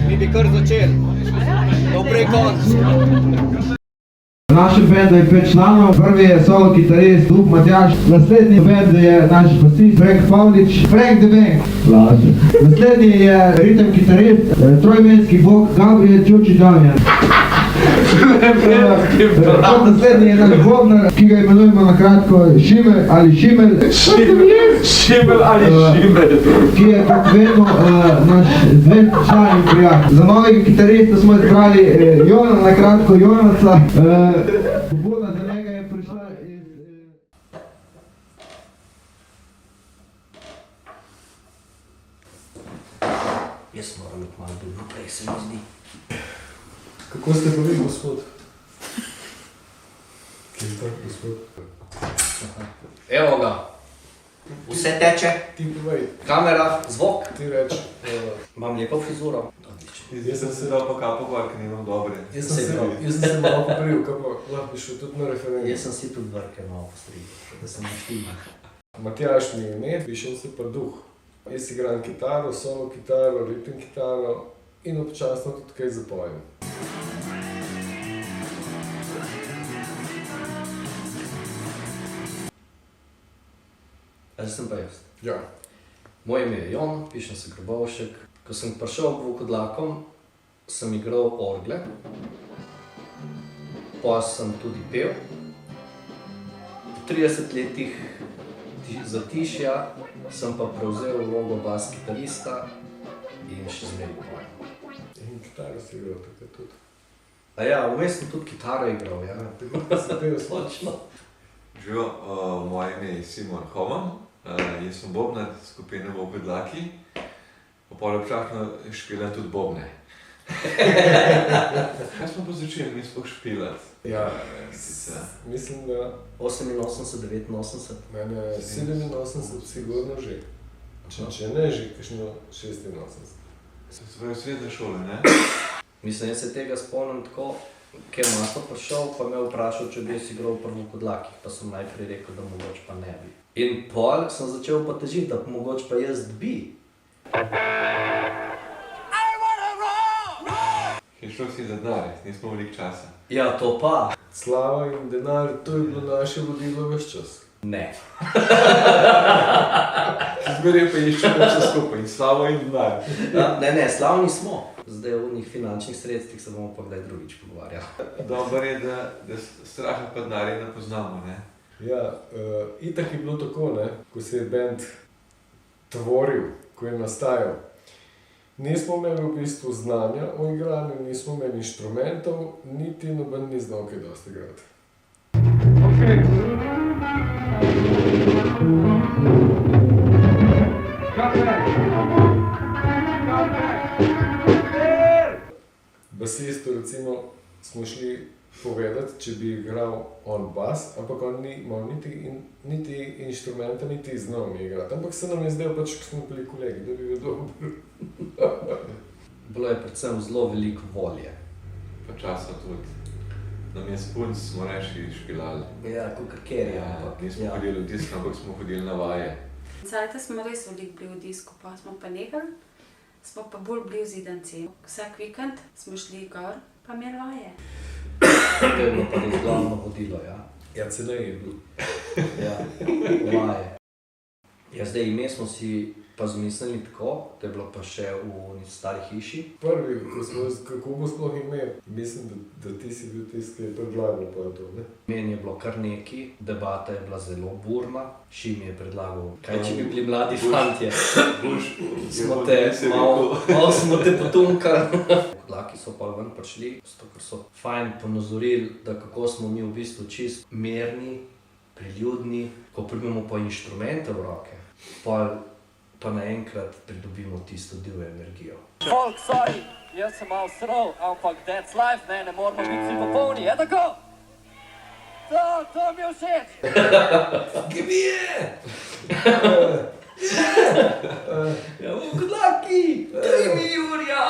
Mi bi kar začeli. Dobrej konc. V našem bendu je 5 članov, prvi je solo kitarist Luke Matjaž, naslednji v bendu je naš basist Frank Pavlič, Frank the Bank, laže. Naslednji je ritem kitarist, trojmenski bog Gabriel Čuči Damjan. Naslednji je naš bobnar, ki ga imenujemo na kratko Šimel ali Šimel. Šimel ali Šimel. Ki je kot vedno naš zvest član in prijatelj. Za novega kitarista smo izbrali Jona, na kratko Jonaca. Pobuda za njega je prišla iz... Jaz moram biti malo bolj naprej, se mi zdi. Kako ste pa vi, gospod? Kje je tak, gospod? Evo ga. Vse teče. Ti povej, Kamera, zvok. ti reč. Imam lepo frizuro. Jaz sem se dal pa kapo gor, ker nimam dobre. Jaz sem se malo popril, kaj pa lahko bi šel tudi na referendum. Jaz sem si tudi vrke malo postrigel, da sem naštima. Matjaž mi je ime, pišem se pa Duh. Jaz igram kitaro, solo kitaro, ritem kitaro in občasno tudi kaj zapojem. Zdaj sem pa jaz. Ja. Moje ime je Jon, pišem se Grabovšek. Ko sem prišel k Vukodlakom, sem igral orgle. Pa sem tudi pel. Po 30 letih zatišja sem pa prevzel vlogo bas kitarista in še zmeraj pojem. In kitaro si igral takrat tudi. A ja, vmes sem tudi kitaro igral, ja. Tako si pel Točno. Živo, moje ime je Simon Homan, jaz sem bobnar skupine Vukodlaki, pa pol občasno špilam tudi bobne. Kaj smo pa začeli mi sploh špilati? Ja, mislim, da 88, 89. mene 87 sigurno že. Če ne že, kakšno 86. Svoje srednje šole, ne? Mislim, jaz se tega spomnim tako, ker Mato prišel, pa me vprašal, če bi jaz igral v Vukodlakih, pa sem najprej rekel, da mogoče pa ne bi. In pol sem začel pa težiti, da mogoče pa jaz bi. In šel si za denar, nismo veliko časa. Ja, to pa. Slava in denar, to je bilo naše vodilo ves čas. Ne. Zmeraj pa iščemo vse skupaj in slavo in denar. Ja, ne, slavni smo. Zdaj v njih finančnih sredstvih se bomo pa kdaj drugič pogovarjali. Dobro je, da straha pa denarja ne poznamo, ne? Ja, itak je bilo tako, ne, ko se je band tvoril, ko je nastajal. Nismo imeli v bistvu znanja o igranju, nismo imeli inštrumentov, niti noben ni znal kaj dosti igrati. Basistu recimo smo šli povedati, če bi igral on bas, ampak on ni imel niti inštrumenta, niti znal mi igrati. Ampak se nam je zdaj pač, ko smo bili kolegi, da bi bil dober. Bilo je predvsem zelo veliko volje. Pa časa tudi. Nam je spunc, smo reči, špilali. Ja, kakor kjer je. Nismo hodili v disk, ampak smo hodili na vaje. Cajta smo res veliko bili v disku, pa smo pa nehali, smo pa bolj bili v Zidanci. Vsak vikend smo šli gor, pa imeli vaje. To je bilo pa res glavno vodilo, ja. Ja, cenej je bil. Ja, vaje. Ja, zdaj ime smo si pa zmislili tako, da je bilo pa še v stari hiši. Prvi, kako bo sploh imel, mislim, da ti si bil tisti, ki je predlagal pa to, ne? Meni je bilo kar neki, debata je bila zelo burna. Šim je predlagal, kaj če bi bili mladi fantje. Malo smo te potunkali. Vukodlaki so pa ven prišli, zato ker so fajn ponazorili, da kako smo mi v bistvu čist merni, priljudni, ko primemo pa inštrumente v roke, pa naenkrat pridobimo tisto divjo energijo. Folk, sorry, jaz sem malo srov, ampak that's life, ne moramo biti vsi popolni, je tako? To mi je všeč! Gmije! Ja, Vukodlaki! Daj mi Jurja!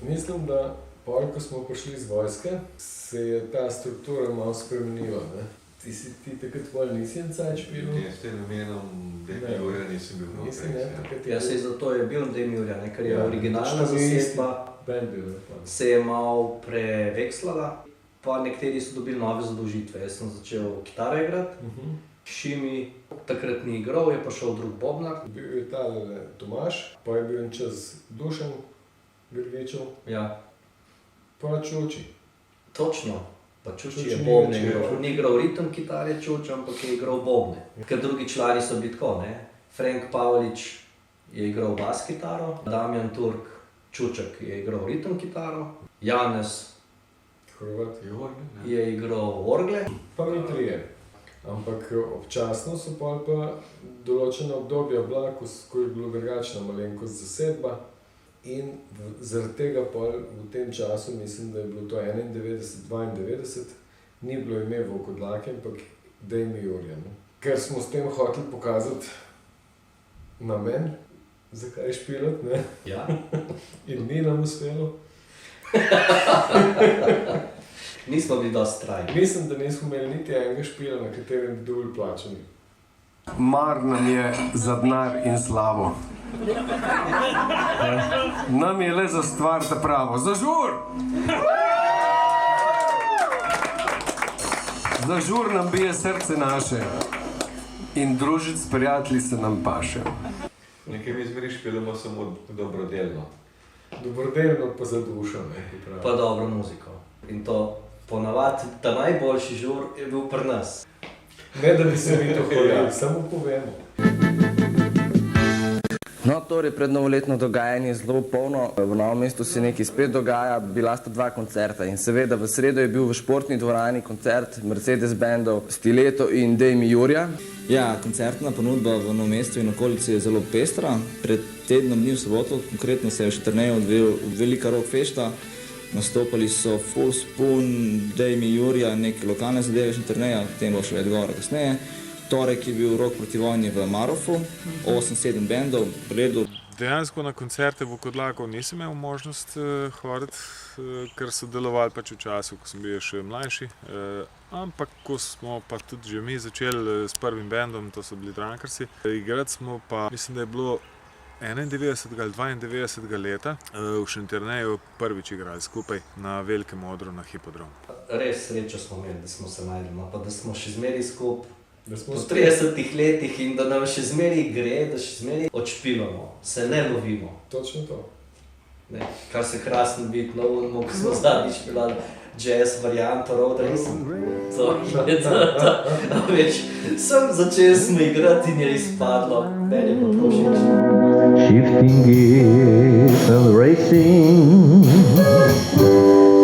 Mislim, da pol, ko smo prišli z vojske, se je ta struktura malo spremenila, ne? Ti si takrat bolj nisi en cajt špilil? Jaz s tem imenom Demi Jurja nisem bil Nisi, naprej. ne? Takrat je Ja, sej zato je bil Demi Jurja, ne, ker je Ja, originalna točno isti. zasedba band bil. se je malo prevekslala, pa nekateri so dobili nove zadolžitve. Jaz sem začel kitaro igrati, Šimi takrat ni igral, je pa šel drug bobnar. Bil je tale Tomaž, pa je bil en čas Dušan Grgičev, Ja, pa Čuči. točno. Pa Čuči Čuči je ni bobne več igral. igral. Ni igral ritem kitare Čuč, ampak je igral bobne. Ker drugi člani so bili tako, ne. Frank Pavlič je igral bas kitaro, Damjan Turk Čuček je igral ritem kitaro, Janez Hrvat. Joj, ne. je igral orgle. Pa mi trije. Ampak občasno so pa določena obdobja bila, ko je bilo drugačna malenkost zasedba. In zaradi tega pol v tem času, mislim, da je bilo to 91-92, ni bilo ime Volkodlake, ampak Demi Jurja. No. Ker smo s tem hoteli pokazati namen, zakaj špilati, ne? Ja. In ni nam uspelo. Nismo bili dosti trajni. Mislim, da nismo imeli niti enega špila, na katerem bi dovolj plačani. Mar nam je za denar in slavo. Nam je le za stvar ta pravo. Za žur! Za žur nam bije srce naše in družiti s prijatelji se nam paše. Nekaj mi zmeri špilamo samo dobrodelno. Dobrodelno pa za dušo, ne, ki pravi. Pa dobro muziko. In to ponavadi, ta najboljši žur je bil pri nas. Ne, da bi se mi to hvalili, samo povemo. No, torej prednovoletno dogajanje je zelo polno. V Novem mestu se nekaj spet dogaja, bila sta dva koncerta in seveda v sredo je bil v športni dvorani koncert Mercedes bandov Stiletto in Demi Jurja. Ja, koncertna ponudba v Novem mestu in okolici je zelo pestra. Pred tednom dni v soboto, konkretno se je v Štrneju odvil velika rock fešta. Nastopali so Full Spoon, Demi Jurja, neke lokalne zadeve iz Štrneja, tem bo še več govora kasneje. Torek je bil Rock proti vojni v Marofu, 8-7 bendov, v redu. Dejansko na koncerte Volkodlakov nisem imel možnost hoditi, ker so delovali pač v času, ko sem bil še mlajši. Ampak ko smo pa tudi že mi začeli s prvim bendom, to so bili Drankarsi, igrati smo pa, mislim, da je bilo 91. ali 92. leta v Šentjerneju prvič igrali skupaj na velikem odru na Hipodromu. Res srečo smo imeli, da smo se najdli, no, pa da smo še zmeri skupaj po Po 30 letih in da nam še zmeri gre, da še zmeri odšpilamo, se ne lovimo. Točno to. Ne, kar se krasno biti na unmu, ko smo zadnjič pilali jazz varianto Road Racing. To je to. Veš, sem začel smo igrati in je izpadlo. Meni je pa prav všeč. Shifting gears and racing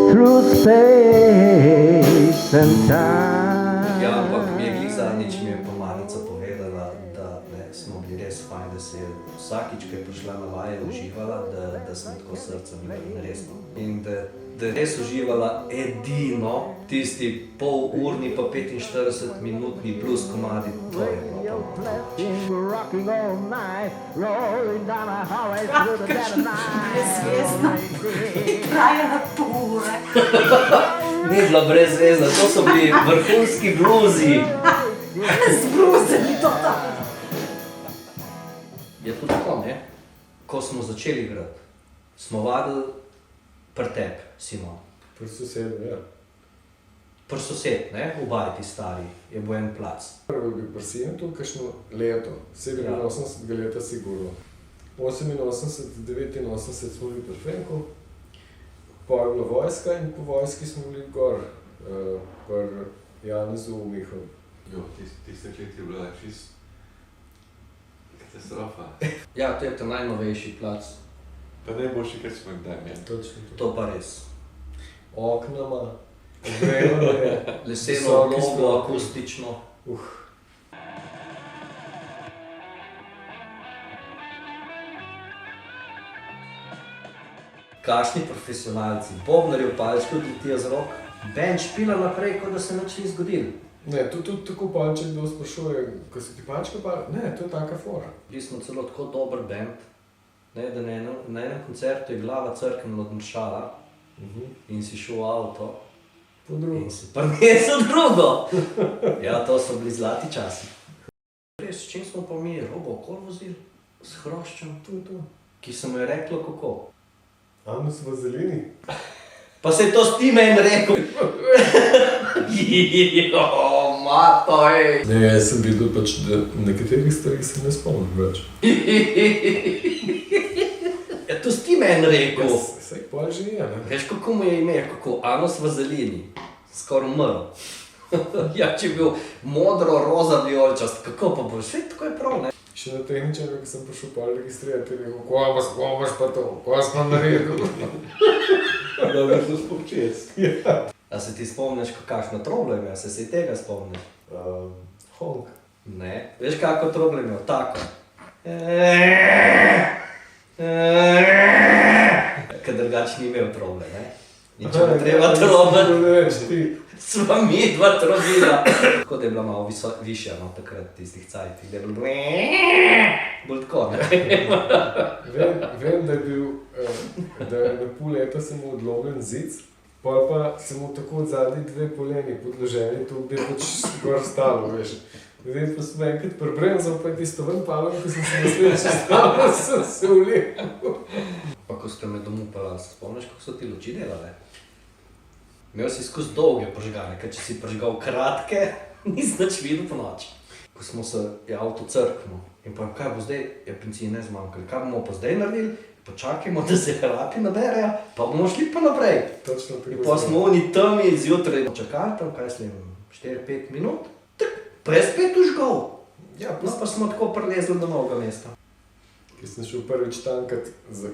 through space and time. Ja, ampak mi je glih zadnjič mi je pa Marica povedala, da ne, smo bili res fajn, da se je vsakič, ko je prišla na vaje, uživala, da smo tako srcem igrali resno. In da je res uživala edino tisti pol-urni pa 45-minutni plus komadi, to je bilo pa Rocking all night, rolling down a highway through the dead of night. Trajala pol ure. Ni bila brezvezna, to so bili vrhunski bluzi. Zbruzeni to tam. Je tudi tako, ne? Ko smo začeli igrati, smo vadili pretep, Simon. Pri sosedu, ja. Pri sosed, ne? V bajti stari, je bil en plac. Prvo je bil pri Sientu, kakšno leto, 87. leta sigurno. 88, 89 smo bili pri Frenku, pa je bila vojska in po vojski smo bili gor, pri Janezu v Mihu. Jo, tiste let je bila čist katastrofa. Ja, to je ta najnovejši plac. Pa najboljši, kar smo kdaj imeli. Točno to. To pa res. Oknama, ogrevano je. Leseno oblogo, akustično. Kakšni profesionalci, bobnarji v palčku letijo z rok, band špila naprej, kot da se nič ni zgodilo. Ne, tudi tako palček, kdo sprašuje, ko se ti palčka pa, ne, to je taka fora. Bili smo celo tako dober band, ne, da na enem koncertu je glava crknila od mršala in si šel v avto Po drugo. In si prinesel drugo. Ja, to so bili zlati časi. Res, s čim smo pa mi robo okol vozili? S hroščem, ki se mu je reklo kako. Anus vazelini. Pa se je to s ti meni rekel. Mato, ej. Ne, jaz sem videl pač, da nekaterih stvari se ne spomnim več. Ja, to si ti meni rekel. Saj pol že je, ne? Veš, kako mu je ime, kako Anus vazelini. Skoraj umrl. Ja, če je bil modro, roza, vijoličast, kako pa bo, vse tako je prav, ne? Še na tehničarju, ko sem prišel pol registrirati, je rekel, ko imaš pa to, ko jaz pa naredil. Dobro so spokčec. Ja. A se ti spomniš, kakšno troblo je imel, se i tega spomniš? Honk. Ne, veš kako troblo je imel, tako. Kad drugač ni imel troble, ne? In če mu treba trobati, sva mi dva trobila. Tako da je bila malo višja, no, takrat tistih cajtih, da je bilo bolj tako, ne? Vem, da je bil, da je na pol leta se mu odlomljen zic, pol pa se mu tako od zadnji dve poleni podloženi, tu bi pač gor stalo, veš. Zdaj pa sem enkrat prebremzal, pa je tisto ven palom, ko sem se naslednjič stalo, sem se ulepil. Pa ko ste me domov pelali, se spomniš, kako so ti luči delale? Imel si skozi dolge požgane, ker če si požgal kratke, nisi nič videl po noči. Ko smo se avto crknil in pa kaj bo zdaj, je benzine zmanjkalo, kaj bomo pa zdaj naredili? Počakajmo, da se hlapi naberejo, pa bomo šli pa naprej. Točno tako. In pa smo oni tami zjutraj čakali tam, kaj slim, 4-5 minut, pa je spet užgal. Ja, no pa smo tako prelezli do novega mesta. Ko sem šel prvič tankat,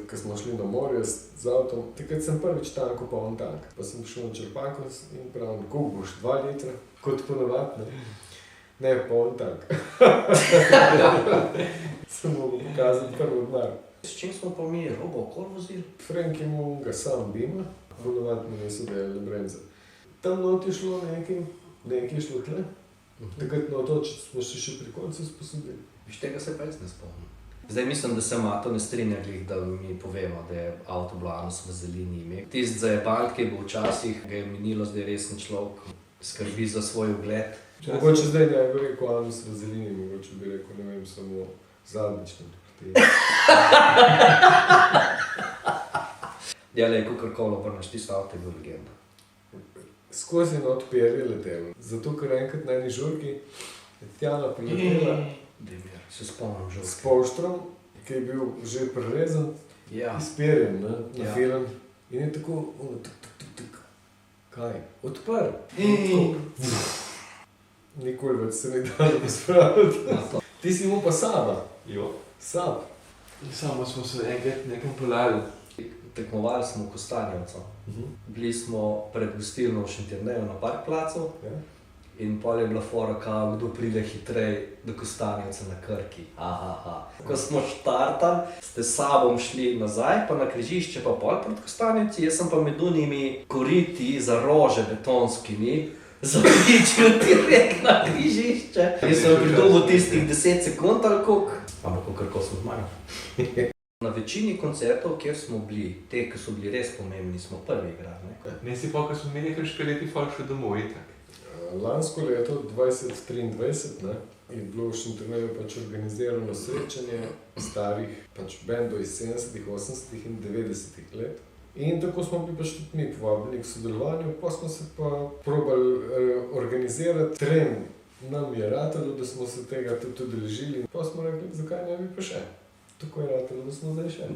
ko smo šli na morje z avtom, takrat sem prvič tankal poln tank. Pa sem šel na črpalko in pravim, koliko boš, 2 litra? Kot ponavad, ne? Ne, poln tank. Sem mogel pokazati prvo denar. S čim smo pa mi robo okol vozili? Frank je mu ga sam bima, ponavad mu niso delali bremze. Tam not je šlo nekaj je šlo tle. Takrat na otočić smo še pri koncu sposodili. Viš, tega se pa jaz ne spomnim. Zdaj mislim, da se Mato ne strinja glih, da mi povemo, da je avto bilo Anus vazelini ime. Tist zajebant, ki je bil včasih, ga je minilo, zdaj resen človek, skrbi za svoj ugled. Mogoče zdaj ne bi rekel Anus vazelini, mogoče bi rekel, ne vem, samo zadnjič na dohrti. Ja, lej, kakorkoli obrneš, tisto avto je bil legenda. Skozi not perje letel, zato ker enkrat na eni žurki je Tjana priletela se spomnim žurke. S polštrom, ki je bil že prerezan, izperjen na film. In je tako, kaj? Odprl. Nikoli več se ni dalo pospraviti. Ti si imel pa Saba. Jo. Sab. Samo smo se enkrat nekam pelali. Tekmovali smo v Kostanjevcu. Bili smo pred gostilno v Šentjerneju na parkplacu. In pol je bila fora, kao, kdo pride hitrej do Kostanjevca na Krki. Ko smo štartali, ste s Sabom šli nazaj, pa na križišče, pa pol proti Kostanjevci. Jaz sem pa med unimi koriti za rože betonskimi zavičil direkt na križišče. Jaz sem pridobil tistih 10 sekund ali koliko. Ampak kako smo zmagali. Na večini koncertov, kjer smo bili, te, ki so bili res pomembni, smo prvi igrali. Ne si pa, ko smo imeli nekaj leti folk še domov, itak. Lansko leto 2023 je bilo v Šentjerneju pač organizirano srečanje starih pač bendov iz 70., 80. in 90. let. In tako smo bili pač tudi mi povabljeni k sodelovanju, pa smo se pa probali organizirati tren. Nam je ratalo, da smo se tega tudi udeležili, pa smo rekli, zakaj ne bi pa še. Tako je ratalo, da smo zdaj še.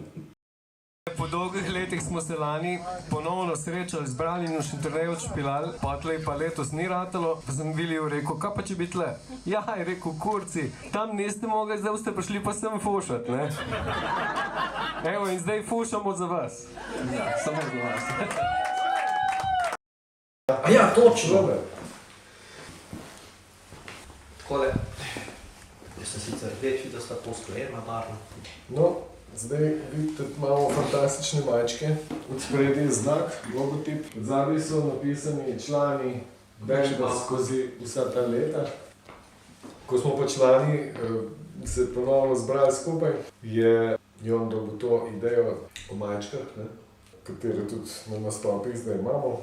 Po dolgih letih smo se lani ponovno srečali, zbrali in v Šentjerneju odšpilali, potlej pa letos ni ratalo, pa sem Viliju rekel, kaj pa če bi tle? Ja, je rekel, kurci, tam niste mogli, zdaj ste prišli pa sem fušat, ne? Evo, in zdaj fušamo za vas. Ja, samo za vas. A ja, točno. Takole. Jaz sem sicer rdeč, da sta to sklerna barva. No, zdaj vidite, imamo fantastične majčke. Od spredi je znak, logotip. Od zadaj so napisani člani benda skozi vsa ta leta. Ko smo pa člani se ponovno zbrali skupaj, je Jon dobil to idejo o majčkah, katero tudi na nastopih zdaj imamo.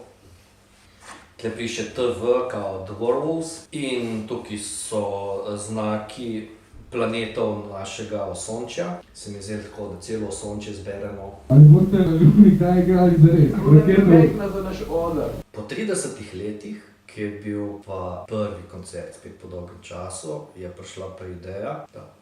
Tle piše TV kao The Werewolves in tukaj so znaki planetov našega osončja. Se mi zdi tako, da celo osončje zberemo. Ali boste na Luni kdaj igrali zares? za naš oder. Po 30 letih, ki je bil pa prvi koncert spet po dolgem času, je prišla pa ideja, da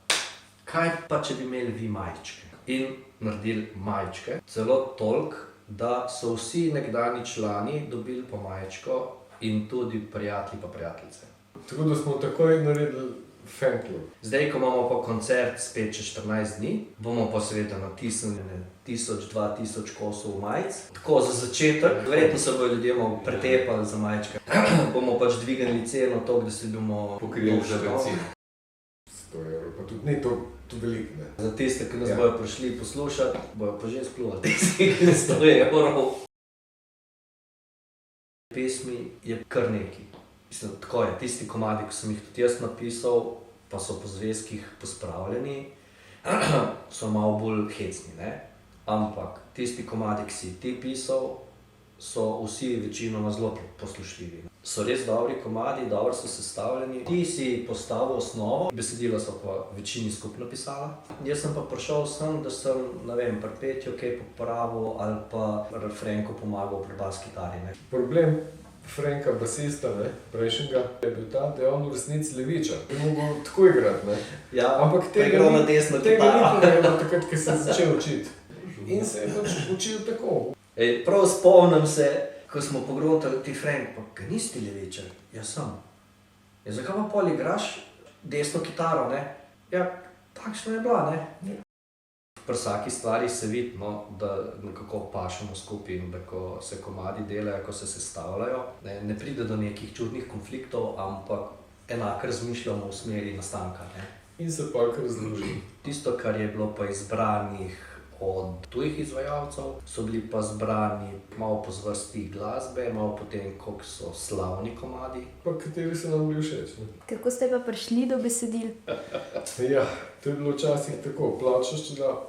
kaj pa, če bi imeli vi majčke? In naredili majčke, celo toliko, da so vsi nekdani člani dobili po majčko in tudi prijatelji pa prijateljice. Tako da smo takoj naredili fanklub. Zdaj, ko imamo pa koncert spet čez 14 dni, bomo pa seveda natisnili 1000-2000 kosov majic. Tako za začetek, verjetno se bojo ljudje malo pretepali za majčke. Bomo pač dvignili ceno toliko, da se bomo Pokrili za bencin. 100 evrov, pa tudi ni to veliko, ne. Za tiste, ki nas bojo prišli poslušati, bojo pa že spljuvali tisti 100 evrov. Pesmi je kar nekaj. Mislim, tako je, tisti komadi, ki sem jih tudi jaz napisal, pa so po zvezkih pospravljeni, so malo bolj hecni, ne? Ampak tisti komadi, ki si jih ti pisal, so vsi večinoma zelo poslušljivi. So res dobri komadi, dobro so sestavljeni. Ti si postavil osnovo, besedila so pa večini skupno pisala. Jaz sem pa prišel sem, da sem, ne vem, pri petju kaj popravil ali pa refrenku pomagal pri bas kitari, ne. Problem Franka, basista, ne, prejšnjega, je bil ta, da je on v resnici levičar. Je mogel tako igrati, ne. Ja, ampak tega ni povedal takrat, ko se je začel učiti. In se je pač učil tako. Prav spomnim se, ko smo pogruntali ti Frank, pa ga nisi ti levičar? Ja, sem. Ja, zakaj pa pol igraš desno kitaro, ne? Ja, takšna je bila, ne? Pri vsaki stvari se vidi, no, da nekako pašemo skupaj in da ko se komadi delajo, ko se sestavljajo, ne pride do nekih čudnih konfliktov, ampak enako razmišljamo v smeri nastanka, ne. In se pa kar razloži. Tisto, kar je bilo pa izbranih od tujih izvajalcev, so bili pa zbrani malo po zvrsti glasbe, malo potem, koliko so slavni komadi. Pa kateri so nam bili všeč, ne. Kako ste pa prišli do besedil? Ja, to je bilo včasih tako,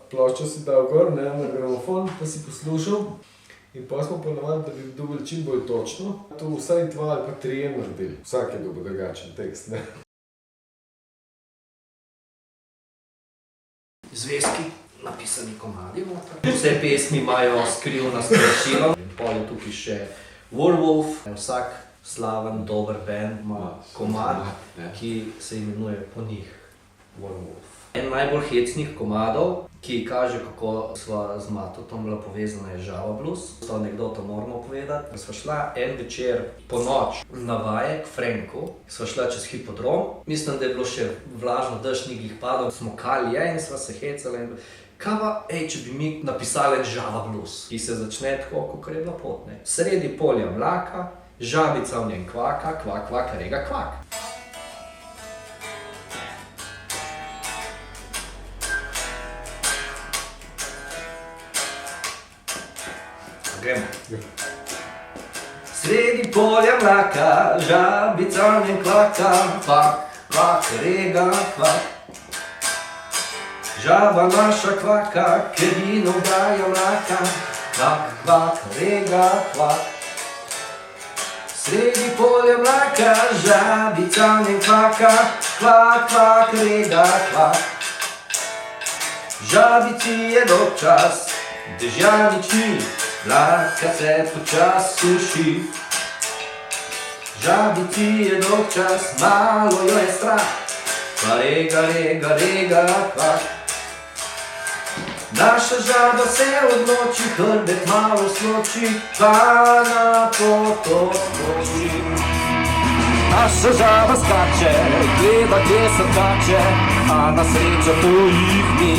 ploščo si dal gor, ne, na gramofon, pa si poslušal in pa smo ponavadi, da bi dobili čim bolj točno, to vsaj 2 ali pa 3 naredili. Vsak je dobil drugačen tekst, ne. Zvezki, napisani komadi noter. Vse pesmi imajo skrivna sporočila. Pol je tukaj še Werewolf. Vsak slaven, dober band ima komad, ki se imenuje po njih Werewolf. En najbolj hecnih komadov, ki kaže, kako sva z Matotom bila povezana, je Žava blues. To anekdoto moramo povedati. Sva šla en večer po noč na vaje k Franku, sva šla čez hipodrom. Mislim, da je bilo še vlažno, dež ni glih padal. Smo kali in sva se hecala in kaj pa, če bi mi napisali Žava blues, ki se začne tako, kakor je bila pot, ne. Sredi polja mlaka, žabica v njem kvaka, kvak, kvak, rega, kvak. Gremo. Sredi polja mlaka, žabica v njem kvaka, kvak, kvak, rega, kvak. Žaba naša kvaka, ker vino daje mlaka, kvak, kvak, rega, kvak. Sredi polja mlaka, žabica v njem kvaka, kvak, kvak, rega, kvak. Žabici je dolgčas, dežja nič ni, mlaka se počas suši. Žabici je dolgčas, malo jo je strah, pa rega, rega, rega, kvak. Naša žaba se odloči, hrbet malo sloči, pa na pot odloči. Naša žaba skače, gleda, kje se tkače, a na srečo tu jih ni.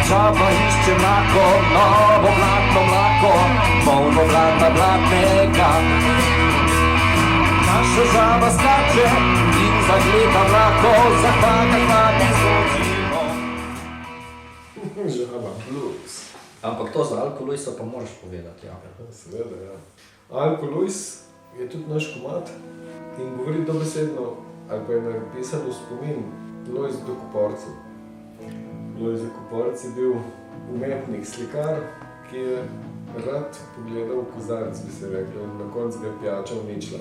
Žaba išče mlako, novo blatno mlako, polno blata blatnega. Naša žaba skače in zagleda mlako, zapaka kvaka skoči. Žaba blues. Ampak to za Alko Luisa pa moraš povedati, ja. Seveda, ja. Alko Luis je tudi naš komad in govori dobesedno, ali pa je napisan v spomin Lojz Koporcu. Lojz Koporc je bil umetnik, slikar, ki je rad pogledal v kozarec, bi se rekla, in na koncu ga je pijača uničila.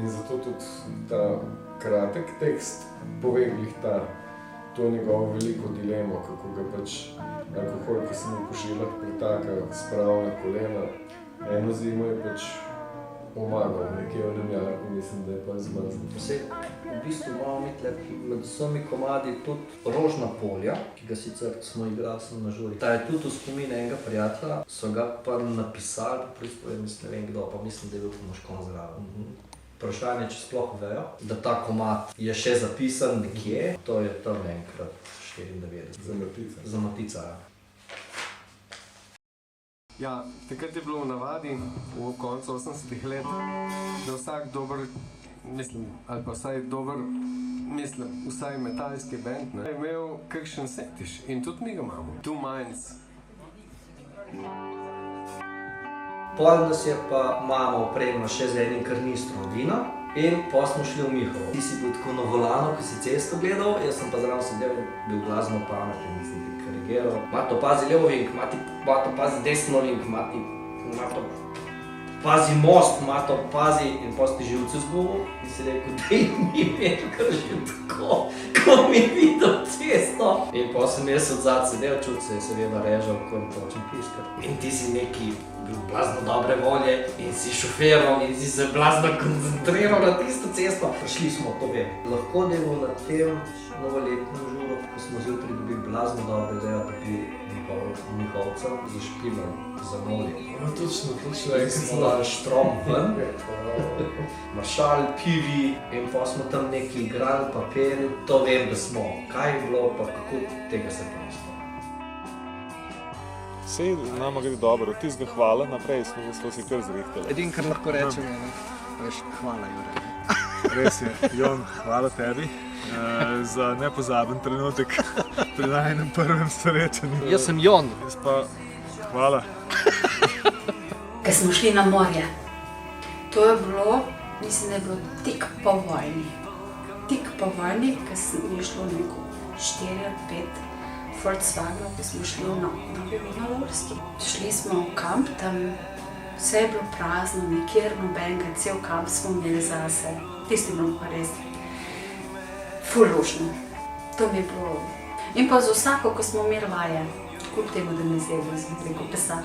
In zato tudi ta kratek tekst pove glih to njegovo veliko dilemo, kako ga pač alkohol, ki se mu po žilah pritaka, sprava na kolena. Eno zimo je pač omagal, nekje v Nemjarku, mislim, da je pa zmrzl. V bistvu imamo mi tle med vsemi komadi tudi Rožna polja, ki ga sicer smo igrali na žuri. Ta je tudi v spomin enega prijatelja, so ga pa napisali, mislim, ne vem kdo, pa mislim, da je bil Moškon zraven. Vprašanje, če sploh vejo, da ta komad je še zapisan nekje, to je tam enkrat 94. Za Matica, ja. Ja, takrat je bilo v navadi, v koncu 80-ih let, da vsak dober, mislim, ali pa vsaj dober, mislim, vsaj metalski band, je imel kakšen setiš in tudi mi ga imamo. Two Minds. Pol nas je pa mama opremila še z enim karnistrom vina in pa smo šli v Mihovo. Ti si bil tako na volanu, ko si cesto gledal, jaz sem pa zraven sedel, bil glasno pameten, mislim, da je karigeral. Mato, pazi levo vink, Mato, pazi desno vink, Mato, pazi most, Mato, pazi, in pa si ti živce zgubil in si rekel, dej mi vem, kar že tako, ko mi videl cesto. In pa sem jaz odzad sedel, čut se je seveda režal, ko mi počem piskati. In ti si neki bil blazno dobre volje in si šoferal in si se blazno koncentriral na tisto cesto. Prišli smo, to vem. Lahko delamo na tem novoletnem žuru, ko smo zjutraj dobili blazno dobre idejo, da bi Mihovcem zašpilali za molje. No, točno. In smo dali štrom ven, maršal, pivi in pa smo tam nekaj igrali, papirju. To vem, da smo. Kaj je bilo, pa kako tega se pa ne spomnim. Sej nama gre dobro, tistega hvala naprej smo si kar zrihtali. Edin, kar lahko rečem, je hvala, Jure. Res je, Jon, hvala tebi za nepozaben trenutek pri najnem prvem srečanju. Jaz sem Jon. Jaz pa hvala. Ko smo šli na morje, to je bilo, mislim, da je bilo tik po vojni. Tik po vojni, ko je šlo neko 4 ali 5 Volkswagenov, ko smo šli na Vinogorski. Šli smo v kamp, tam vse je bilo prazno, nikjer nobenega, cel kamp smo imeli zase. Tisti bilo pa res ful luštno. To mi je bilo. In pa za vsako, ko smo imeli vaje, kljub temu, da mi je zdaj bilo preko pesah.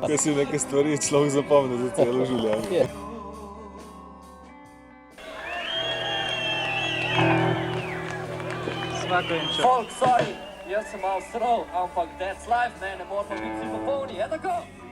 Kaj si neke stvari človek zapomne za celo življenje. Folk, sorry, jaz sem malo srov, ampak that's life, ne moramo biti vsi popolni, je tako?